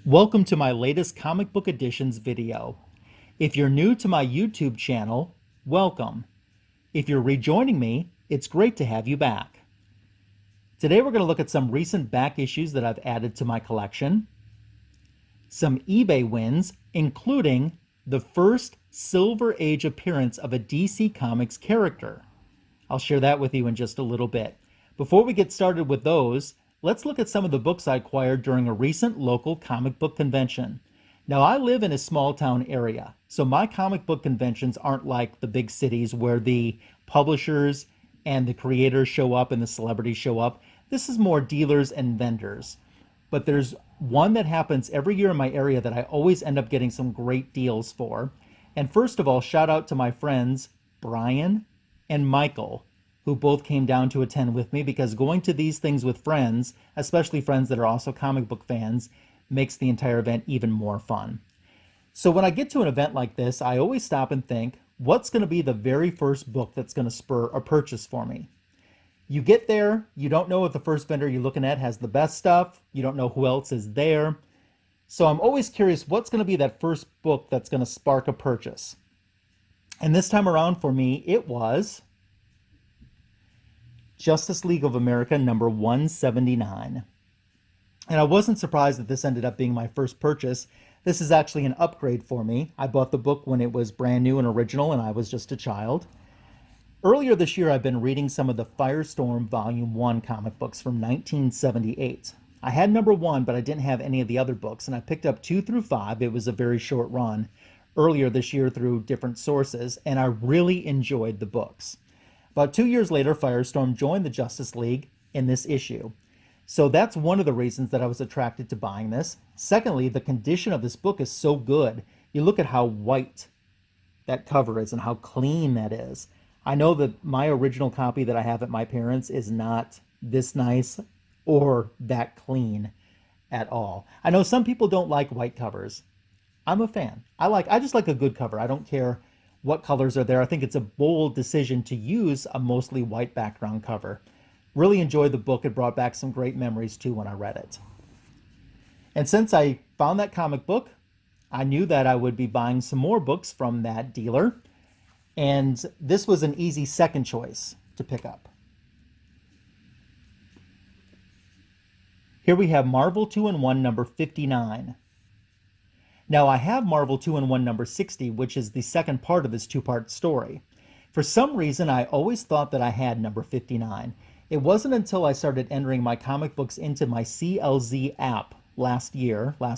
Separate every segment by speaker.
Speaker 1: Welcome to my latest comic book editions video. If you're new to my YouTube channel, welcome. If you're rejoining me, it's great to have you back. Today we're going to look at some recent back issues that I've added to my collection, some eBay wins, including the first Silver Age appearance of a DC Comics character. I'll share that with you in just a little bit. Before we get started with those, let's look at some of the books I acquired during a recent local comic book convention. Now, I live in a small town area, so my comic book conventions aren't like the big cities where the publishers and the creators show up and the celebrities show up. This is more dealers and vendors. But there's one that happens every year in my area that I always end up getting some great deals for. And first of all, shout out to my friends Brian and Michael, who both came down to attend with me, because going to these things with friends, especially friends that are also comic book fans, makes the entire event even more fun. So when I get to an event like this, I always stop and think, what's going to be the very first book that's going to spur a purchase for me? You get there, you don't know if the first vendor you're looking at has the best stuff, you don't know who else is there. So I'm always curious, what's going to be that first book that's going to spark a purchase? And this time around for me, it was Justice League of America number 179. And I wasn't surprised that this ended up being my first purchase. This is actually an upgrade for me. I bought the book when it was brand new and original and I was just a child. Earlier this year, I've been reading some of the Firestorm Volume 1 comic books from 1978. I had number 1, but I didn't have any of the other books, and I picked up 2 through 5. It was a very short run earlier this year through different sources, and I really enjoyed the books. About 2 years later, Firestorm joined the Justice League in this issue. So that's one of the reasons that I was attracted to buying this. Secondly, the condition of this book is so good. You look at how white that cover is and how clean that is. I know that my original copy that I have at my parents' is not this nice or that clean at all. I know some people don't like white covers. I'm a fan. I just like a good cover. I don't care what colors are there. I think it's a bold decision to use a mostly white background cover. Really enjoyed the book. It brought back some great memories too when I read it. And since I found that comic book, I knew that I would be buying some more books from that dealer. And this was an easy second choice to pick up. Here we have Marvel 2-in-1 number 59. Now I have Marvel 2-in-1 number 60, which is the second part of this two-part story. For some reason, I always thought that I had number 59. It wasn't until I started entering my comic books into my CLZ app last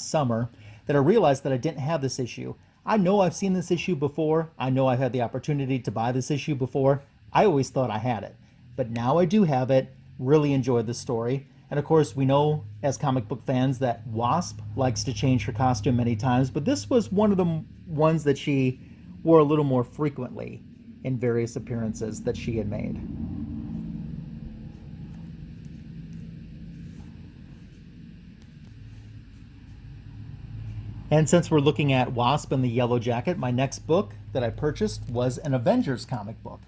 Speaker 1: summer, that I realized that I didn't have this issue. I know I've seen this issue before. I know I've had the opportunity to buy this issue before. I always thought I had it. But now I do have it. Really enjoyed the story. And of course, we know as comic book fans that Wasp likes to change her costume many times, but this was one of the ones that she wore a little more frequently in various appearances that she had made. And since we're looking at Wasp and the Yellow Jacket, my next book that I purchased was an Avengers comic book.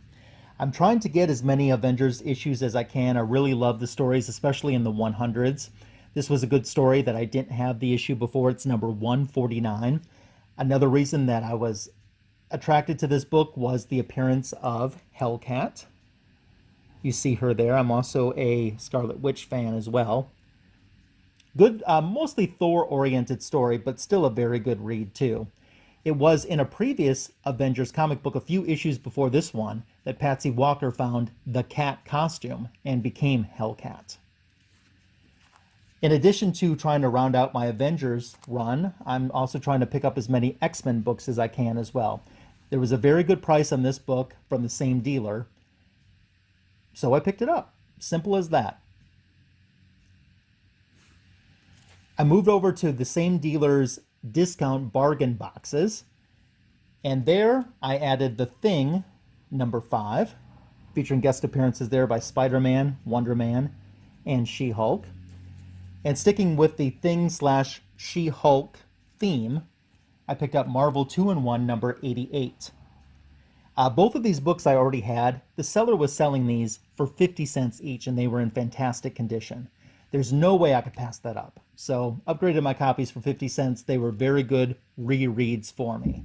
Speaker 1: I'm trying to get as many Avengers issues as I can. I really love the stories, especially in the 100s. This was a good story that I didn't have the issue before. It's number 149. Another reason that I was attracted to this book was the appearance of Hellcat. You see her there. I'm also a Scarlet Witch fan as well. Good, mostly Thor-oriented story, but still a very good read too. It was in a previous Avengers comic book, a few issues before this one, that Patsy Walker found the cat costume and became Hellcat. In addition to trying to round out my Avengers run, I'm also trying to pick up as many X-Men books as I can as well. There was a very good price on this book from the same dealer, so I picked it up. Simple as that. I moved over to the same dealer's discount bargain boxes, and there I added The Thing number 5, featuring guest appearances there by Spider-Man, Wonder Man, and She-Hulk. And sticking with the Thing/She-Hulk theme, I picked up Marvel 2-in-1 number 88. Both of these books I already had. The seller was selling these for 50 cents each, and they were in fantastic condition. There's no way I could pass that up. So upgraded my copies for 50 cents. They were very good rereads for me.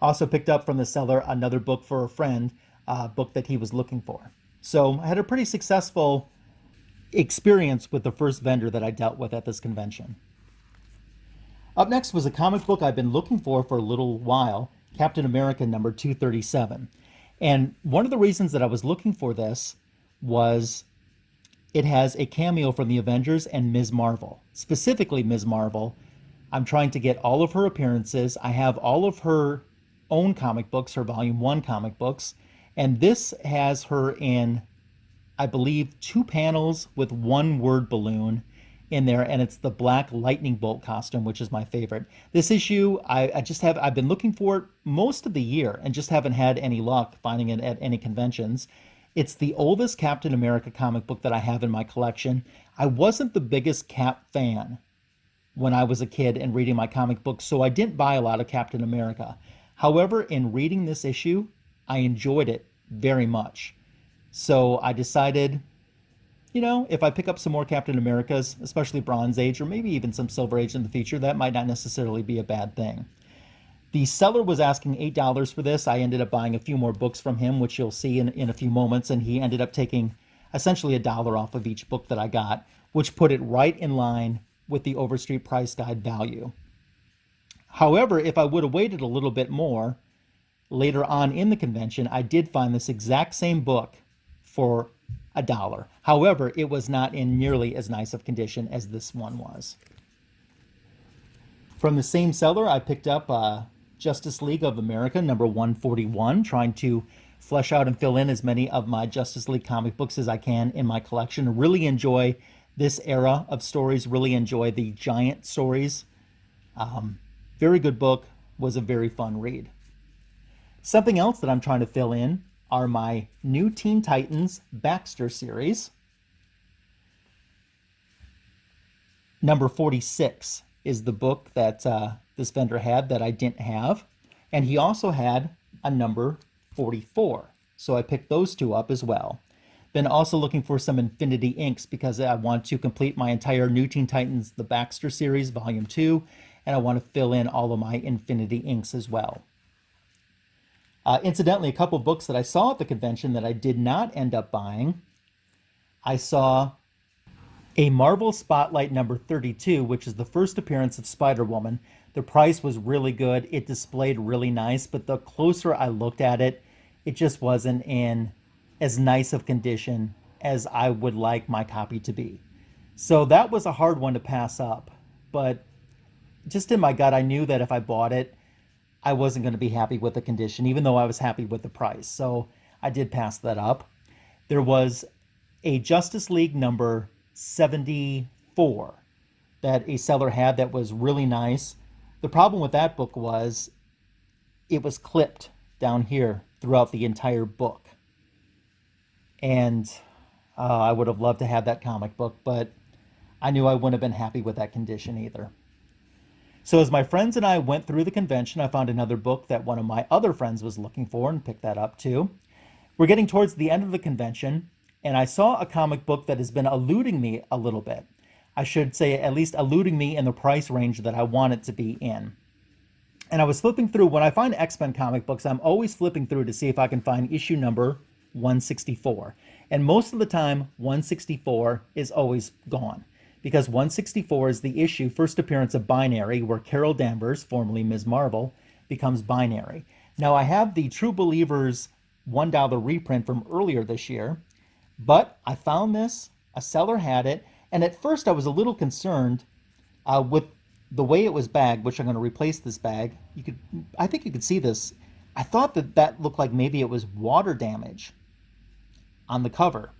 Speaker 1: Also picked up from the seller another book for a friend, a book that he was looking for. So I had a pretty successful experience with the first vendor that I dealt with at this convention. Up next was a comic book I've been looking for a little while, Captain America number 237. And one of the reasons that I was looking for this was it has a cameo from the Avengers and Ms. Marvel. Specifically Ms. Marvel. I'm trying to get all of her appearances. I have all of her own comic books, her Volume 1 comic books, and this has her in, I believe, 2 panels with one word balloon in there, and it's the black lightning bolt costume, which is my favorite. This issue, I've been looking for it most of the year and just haven't had any luck finding it at any conventions. It's the oldest Captain America comic book that I have in my collection. I wasn't the biggest Cap fan when I was a kid and reading my comic books, so I didn't buy a lot of Captain America. However, in reading this issue, I enjoyed it very much. So I decided, if I pick up some more Captain Americas, especially Bronze Age, or maybe even some Silver Age in the future, that might not necessarily be a bad thing. The seller was asking $8 for this. I ended up buying a few more books from him, which you'll see in a few moments, and he ended up taking essentially $1 off of each book that I got, which put it right in line with the Overstreet Price Guide value. However, if I would have waited a little bit more, later on in the convention, I did find this exact same book for $1. However, it was not in nearly as nice of condition as this one was. From the same seller, I picked up Justice League of America number 141, trying to flesh out and fill in as many of my Justice League comic books as I can in my collection. Really enjoy this era of stories, really enjoy the giant stories. Very good book, was a very fun read. Something else that I'm trying to fill in are my New Teen Titans Baxter series. Number 46 is the book that this vendor had that I didn't have. And he also had a number 44. So I picked those two up as well. Been also looking for some Infinity Inks because I want to complete my entire New Teen Titans The Baxter series, Volume 2, and I want to fill in all of my Infinity Inks as well. Incidentally, a couple books that I saw at the convention that I did not end up buying. I saw a Marvel Spotlight number 32, which is the first appearance of Spider-Woman. The price was really good. It displayed really nice, but the closer I looked at it, it just wasn't in as nice of condition as I would like my copy to be. So that was a hard one to pass up. But just in my gut, I knew that if I bought it, I wasn't going to be happy with the condition, even though I was happy with the price. So I did pass that up. There was a Justice League number 74 that a seller had that was really nice. The problem with that book was it was clipped down here throughout the entire book. And I would have loved to have that comic book, but I knew I wouldn't have been happy with that condition either. So as my friends and I went through the convention, I found another book that one of my other friends was looking for and picked that up too. We're getting towards the end of the convention, and I saw a comic book that has been eluding me a little bit. I should say at least eluding me in the price range that I want it to be in. And I was flipping through. When I find X-Men comic books, I'm always flipping through to see if I can find issue number 164. And most of the time, 164 is always gone, because 164 is the issue, first appearance of Binary, where Carol Danvers, formerly Ms. Marvel, becomes Binary. Now, I have the True Believers $1 reprint from earlier this year, but I found this, a seller had it, and at first I was a little concerned with the way it was bagged, which I'm going to replace this bag. I think you could see this. I thought that looked like maybe it was water damage on the cover.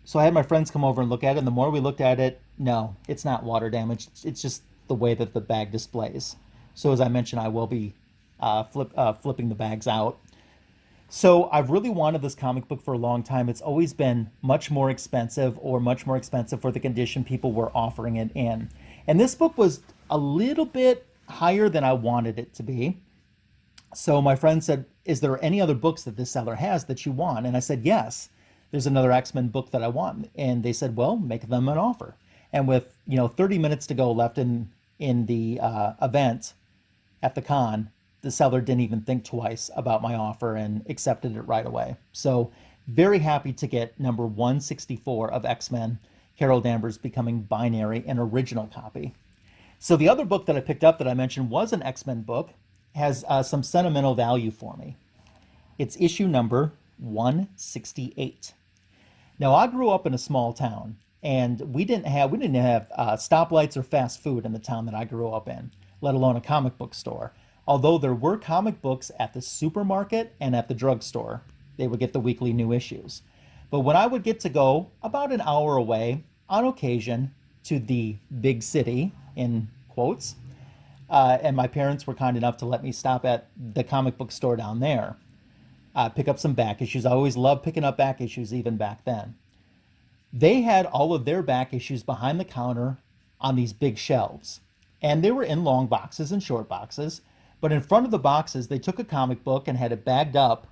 Speaker 1: So I had my friends come over and look at it, and the more we looked at it, no, it's not water damage. It's just the way that the bag displays. So as I mentioned, I will be flipping the bags out. So I've really wanted this comic book for a long time. It's always been much more expensive for the condition people were offering it in. And this book was a little bit higher than I wanted it to be. So my friend said, is there any other books that this seller has that you want? And I said, yes, there's another X-Men book that I want. And they said, well, make them an offer. And with 30 minutes to go left in the event at the con, the seller didn't even think twice about my offer and accepted it right away. So very happy to get number 164 of X-Men, Carol Danvers Becoming Binary, an original copy. So the other book that I picked up that I mentioned was an X-Men book, has some sentimental value for me. It's issue number 168. Now, I grew up in a small town, and we didn't have stoplights or fast food in the town that I grew up in, let alone a comic book store. Although there were comic books at the supermarket and at the drugstore, they would get the weekly new issues. But when I would get to go about an hour away, on occasion, to the big city, in quotes, and my parents were kind enough to let me stop at the comic book store down there, pick up some back issues. I always loved picking up back issues even back then. They had all of their back issues behind the counter on these big shelves. And they were in long boxes and short boxes. But in front of the boxes, they took a comic book and had it bagged up,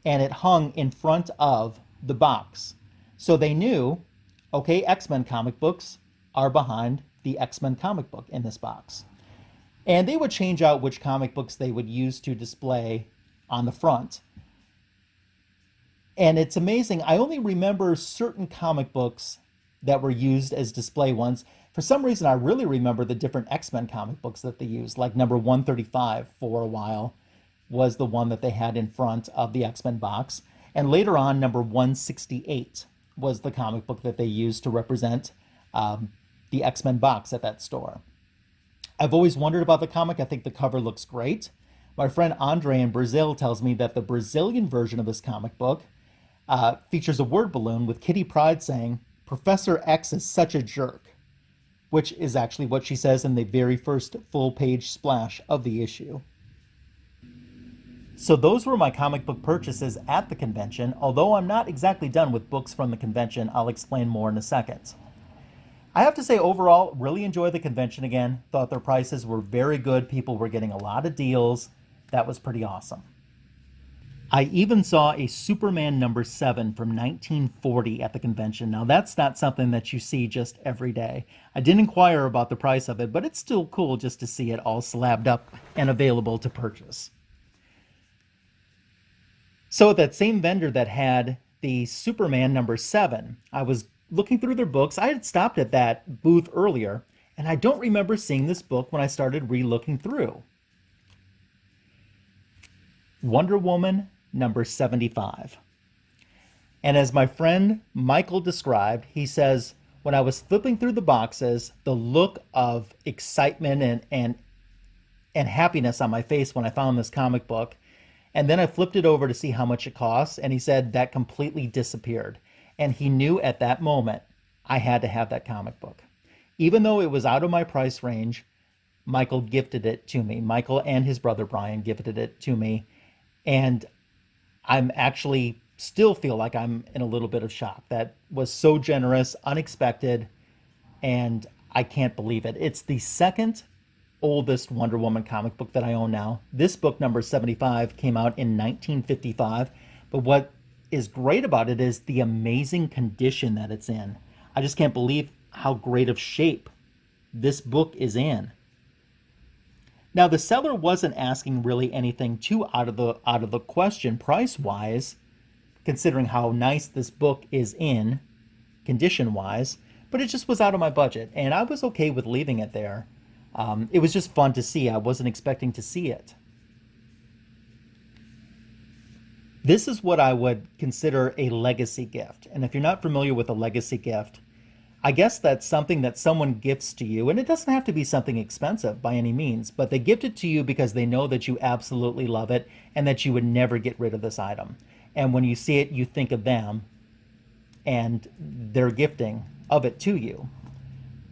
Speaker 1: and it hung in front of the box. So they knew, okay, X-Men comic books are behind the X-Men comic book in this box. And they would change out which comic books they would use to display on the front. And it's amazing. I only remember certain comic books that were used as display ones. For some reason, I really remember the different X-Men comic books that they used, like number 135 for a while was the one that they had in front of the X-Men box. And later on, number 168 was the comic book that they used to represent the X-Men box at that store. I've always wondered about the comic. I think the cover looks great. My friend Andre in Brazil tells me that the Brazilian version of this comic book features a word balloon with Kitty Pryde saying, "Professor X is such a jerk," which is actually what she says in the very first full-page splash of the issue. So those were my comic book purchases at the convention. Although I'm not exactly done with books from the convention, I'll explain more in a second. I have to say, overall, really enjoyed the convention again. Thought their prices were very good. People were getting a lot of deals. That was pretty awesome. I even saw a Superman number 7 from 1940 at the convention. Now, that's not something that you see just every day. I didn't inquire about the price of it, but it's still cool just to see it all slabbed up and available to purchase. So that same vendor that had the Superman number 7, I was looking through their books. I had stopped at that booth earlier, and I don't remember seeing this book when I started re-looking through. Wonder Woman number 75. And as my friend Michael described, he says, when I was flipping through the boxes, the look of excitement and happiness on my face when I found this comic book, and then I flipped it over to see how much it costs, and he said that completely disappeared. And he knew at that moment I had to have that comic book. Even though it was out of my price range, Michael gifted it to me. Michael and his brother Brian gifted it to me. And I'm actually still feel like I'm in a little bit of shock. That was so generous, unexpected, and I can't believe it. It's the second oldest Wonder Woman comic book that I own now. This book, number 75, came out in 1955. But what is great about it is the amazing condition that it's in. I just can't believe how great of shape this book is in. Now, the seller wasn't asking really anything too out of the question price-wise, considering how nice this book is in, condition-wise, but it just was out of my budget, and I was okay with leaving it there. It was just fun to see. I wasn't expecting to see it. This is what I would consider a legacy gift, and if you're not familiar with a legacy gift, I guess that's something that someone gifts to you, and it doesn't have to be something expensive by any means, but they gift it to you because they know that you absolutely love it and that you would never get rid of this item. And when you see it, you think of them and their gifting of it to you.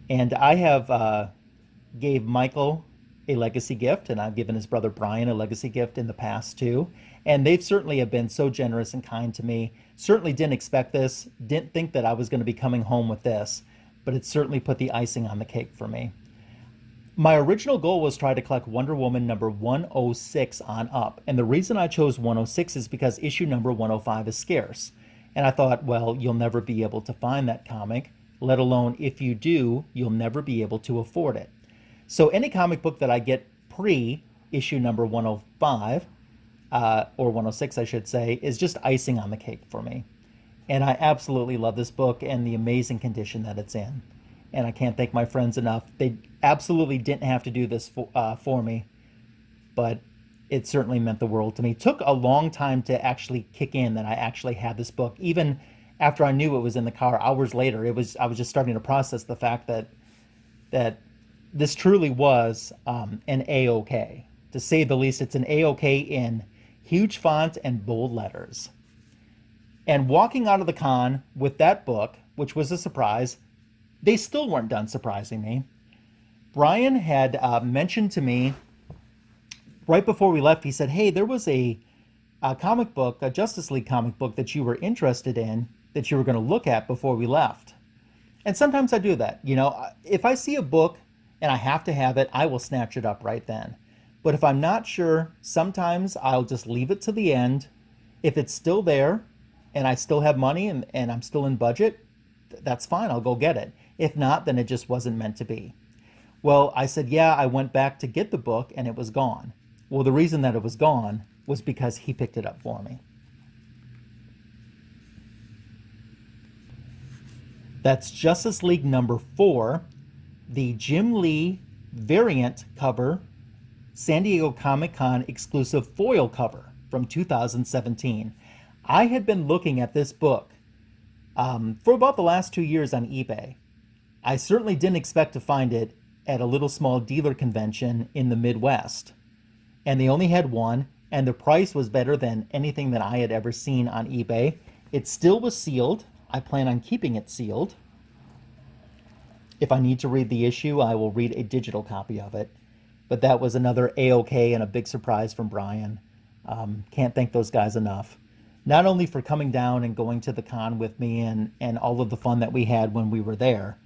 Speaker 1: And I have gave Michael a legacy gift, and I've given his brother Brian a legacy gift in the past too. And they've certainly have been so generous and kind to me. Certainly didn't expect this, didn't think that I was going to be coming home with this, but it certainly put the icing on the cake for me. My original goal was try to collect Wonder Woman number 106 on up. And the reason I chose 106 is because issue number 105 is scarce. And I thought, well, you'll never be able to find that comic let alone if you do, you'll never be able to afford it. So any comic book that I get pre issue number 105, or 106, I should say, is just icing on the cake for me. And I absolutely love this book and the amazing condition that it's in. And I can't thank my friends enough. They absolutely didn't have to do this for me, but it certainly meant the world to me. It took a long time to actually kick in that I actually had this book. Even after I knew it was in the car, hours later, I was just starting to process the fact that this truly was an A-OK. To say the least, it's an A-OK in huge font and bold letters. And walking out of the con with that book, which was a surprise, they still weren't done surprising me. Brian had mentioned to me right before we left, he said, hey, there was a comic book, a Justice League comic book that you were interested in, that you were going to look at before we left. And sometimes I do that. You know, if I see a book and I have to have it, I will snatch it up right then. But if I'm not sure, sometimes I'll just leave it to the end. If it's still there and I still have money and I'm still in budget, that's fine. I'll go get it. If not, then it just wasn't meant to be. Well, I said, yeah, I went back to get the book and it was gone. Well, the reason that it was gone was because he picked it up for me. That's Justice League number 4, the Jim Lee variant cover, San Diego Comic-Con exclusive foil cover from 2017. I had been looking at this book for about the last 2 years on eBay. I certainly didn't expect to find it at a little small dealer convention in the Midwest. And they only had one, and the price was better than anything that I had ever seen on eBay. It still was sealed. I plan on keeping it sealed. If I need to read the issue, I will read a digital copy of it. But that was another A-OK and a big surprise from Brian. Can't thank those guys enough. Not only for coming down and going to the con with me and all of the fun that we had when we were there,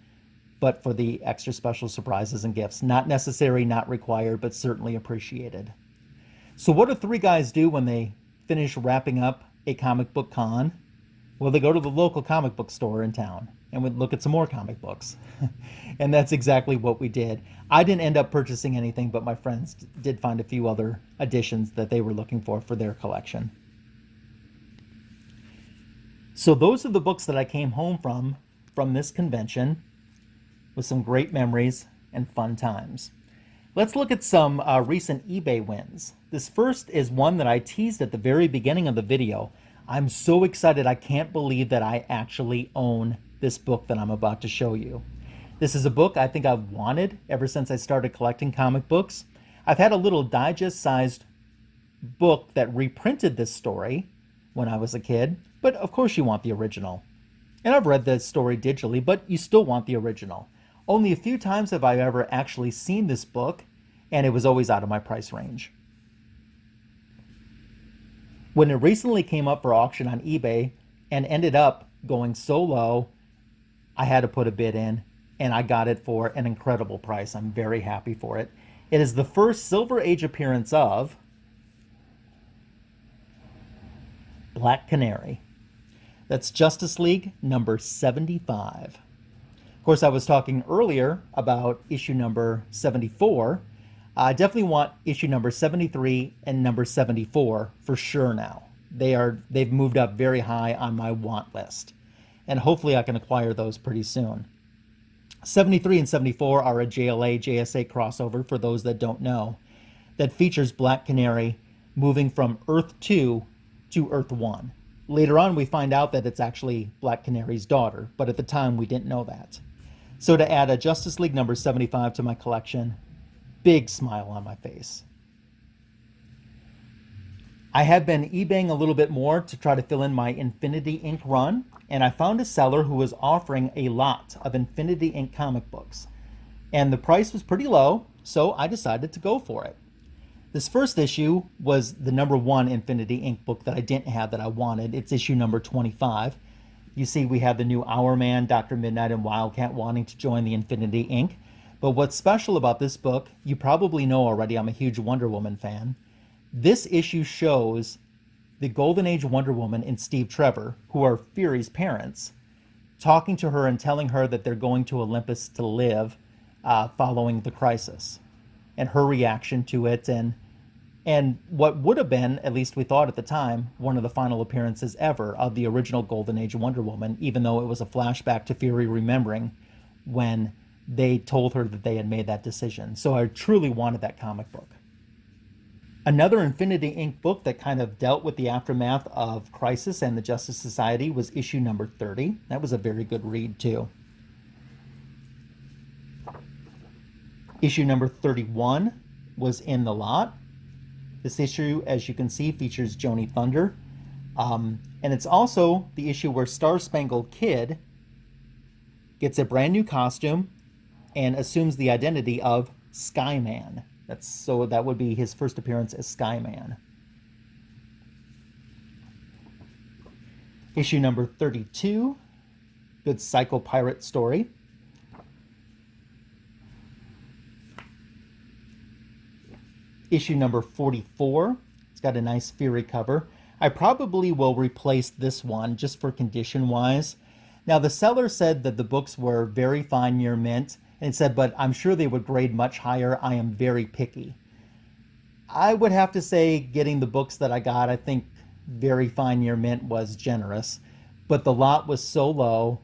Speaker 1: but for the extra special surprises and gifts. Not necessary, not required, but certainly appreciated. So what do 3 guys do when they finish wrapping up a comic book con? Well, they go to the local comic book store in town and would look at some more comic books. And that's exactly what we did. I didn't end up purchasing anything, but my friends did find a few other editions that they were looking for their collection. So those are the books that I came home from this convention with some great memories and fun times. Let's look at some recent eBay wins. This first is one that I teased at the very beginning of the video. I'm so excited, I can't believe that I actually own this book that I'm about to show you. This is a book I think I've wanted ever since I started collecting comic books. I've had a little digest-sized book that reprinted this story when I was a kid, but of course you want the original. And I've read this story digitally, but you still want the original. Only a few times have I ever actually seen this book, and it was always out of my price range. When it recently came up for auction on eBay and ended up going so low, I had to put a bid in, and I got it for an incredible price. I'm very happy for it. It is the first Silver Age appearance of Black Canary. That's Justice League number 75. Of course, I was talking earlier about issue number 74. I definitely want issue number 73 and number 74 for sure now. They've moved up very high on my want list, and hopefully I can acquire those pretty soon. 73 and 74 are a JLA JSA crossover, for those that don't know, that features Black Canary moving from Earth 2 to Earth 1. Later on, we find out that it's actually Black Canary's daughter, but at the time we didn't know that. So to add a Justice League number 75 to my collection, big smile on my face. I have been eBaying a little bit more to try to fill in my Infinity Inc. run, and I found a seller who was offering a lot of Infinity Inc. comic books. And the price was pretty low, so I decided to go for it. This first issue was the number 1 Infinity Inc. book that I didn't have that I wanted. It's issue number 25. You see we have the new Hourman, Dr. Midnight, and Wildcat wanting to join the Infinity Inc. But what's special about this book, you probably know already, I'm a huge Wonder Woman fan. This issue shows the Golden Age Wonder Woman and Steve Trevor, who are Fury's parents, talking to her and telling her that they're going to Olympus to live following the crisis, and her reaction to it, and what would have been, at least we thought at the time, one of the final appearances ever of the original Golden Age Wonder Woman, even though it was a flashback to Fury remembering when they told her that they had made that decision. So I truly wanted that comic book. Another Infinity Inc. book that kind of dealt with the aftermath of Crisis and the Justice Society was issue number 30. That was a very good read, too. Issue number 31 was in the lot. This issue, as you can see, features Joni Thunder. And it's also the issue where Star Spangled Kid gets a brand new costume and assumes the identity of Skyman. So that would be his first appearance as Skyman. Issue number 32, good Psycho Pirate story. Issue number 44, it's got a nice Fury cover. I probably will replace this one just for condition-wise. Now, the seller said that the books were very fine near mint, and said, but I'm sure they would grade much higher. I am very picky. I would have to say, getting the books that I got, I think very fine near mint was generous, but the lot was so low,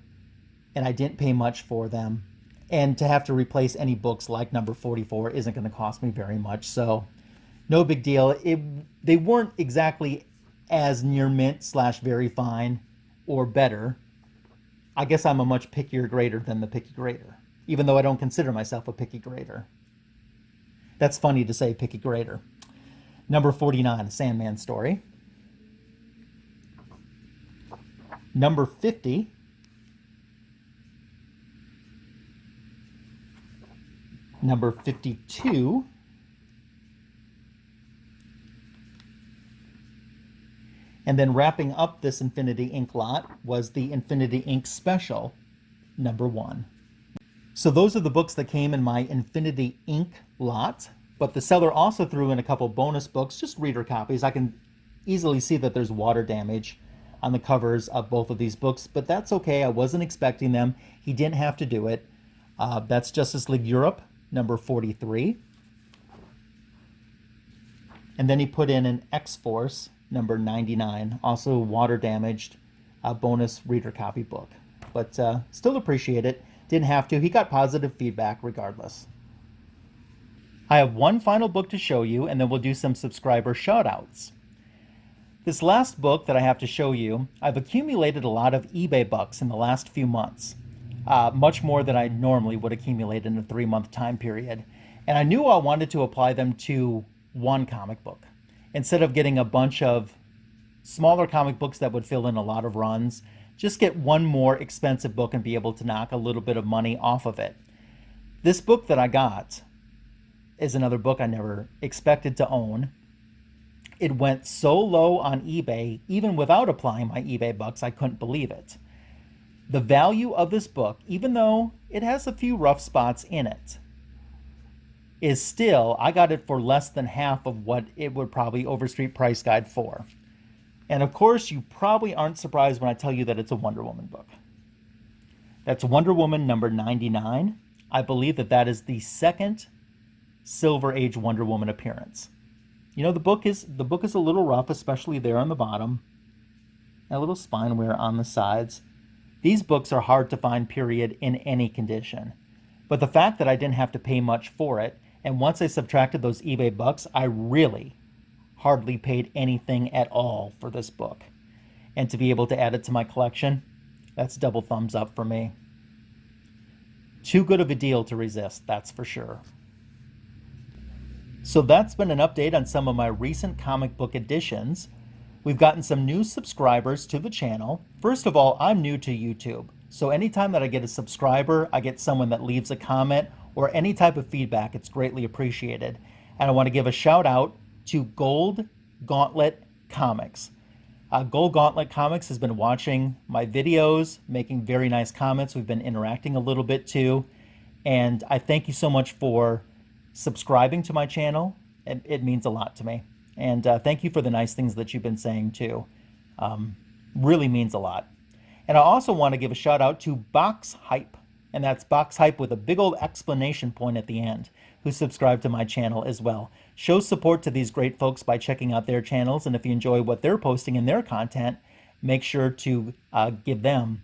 Speaker 1: and I didn't pay much for them. And to have to replace any books like number 44 isn't going to cost me very much, so no big deal. They weren't exactly as near mint / very fine or better. I guess I'm a much pickier grader than the picky grader, even though I don't consider myself a picky grader. That's funny to say, picky grader. Number 49, a Sandman story. Number 50, number 52, and then wrapping up this Infinity Inc. lot was the Infinity Inc. Special, number 1. So those are the books that came in my Infinity Inc. lot, but the seller also threw in a couple bonus books, just reader copies. I can easily see that there's water damage on the covers of both of these books, but that's okay. I wasn't expecting them. He didn't have to do it. That's Justice League Europe, number 43. And then he put in an X-Force, number 99, also water damaged, bonus reader copy book. But still appreciate it. Didn't have to. He got positive feedback regardless. I have one final book to show you, and then we'll do some subscriber shoutouts. This last book that I have to show you, I've accumulated a lot of eBay bucks in the last few months, much more than I normally would accumulate in a 3-month time period. And I knew I wanted to apply them to one comic book. Instead of getting a bunch of smaller comic books that would fill in a lot of runs, just get one more expensive book and be able to knock a little bit of money off of it. This book that I got is another book I never expected to own. It went so low on eBay, even without applying my eBay bucks, I couldn't believe it. The value of this book, even though it has a few rough spots in it, is still, I got it for less than half of what it would probably Overstreet Price Guide for. And of course, you probably aren't surprised when I tell you that it's a Wonder Woman book. That's Wonder Woman number 99. I believe that that is the second Silver Age Wonder Woman appearance. You know, the book is a little rough, especially there on the bottom. A little spine wear on the sides. These books are hard to find, period, in any condition. But the fact that I didn't have to pay much for it, and once I subtracted those eBay bucks, I really hardly paid anything at all for this book. And to be able to add it to my collection, that's double thumbs up for me. Too good of a deal to resist, that's for sure. So that's been an update on some of my recent comic book additions. We've gotten some new subscribers to the channel. First of all, I'm new to YouTube, so anytime that I get a subscriber, I get someone that leaves a comment or any type of feedback, it's greatly appreciated. And I want to give a shout out to Gold Gauntlet Comics. Gold Gauntlet Comics has been watching my videos, making very nice comments. We've been interacting a little bit too. And I thank you so much for subscribing to my channel. It means a lot to me. And thank you for the nice things that you've been saying too. Really means a lot. And I also want to give a shout out to Box Hype, and that's Box Hype with a big old exclamation point at the end, who subscribe to my channel as well. Show support to these great folks by checking out their channels, and if you enjoy what they're posting in their content, make sure to give them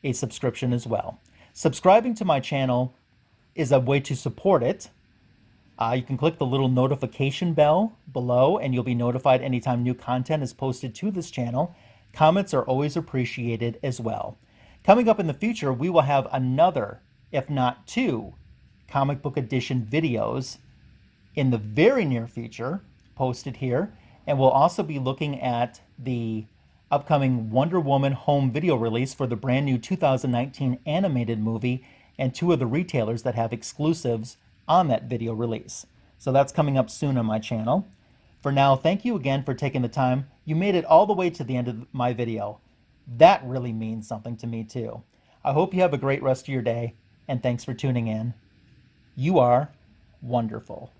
Speaker 1: a subscription as well. Subscribing to my channel is a way to support it. You can click the little notification bell below and you'll be notified anytime new content is posted to this channel. Comments are always appreciated as well. Coming up in the future, we will have another, if not two, comic book edition videos in the very near future posted here. And we'll also be looking at the upcoming Wonder Woman home video release for the brand new 2019 animated movie and two of the retailers that have exclusives on that video release. So that's coming up soon on my channel. For now, thank you again for taking the time. You made it all the way to the end of my video. That really means something to me too. I hope you have a great rest of your day, and thanks for tuning in. You are wonderful.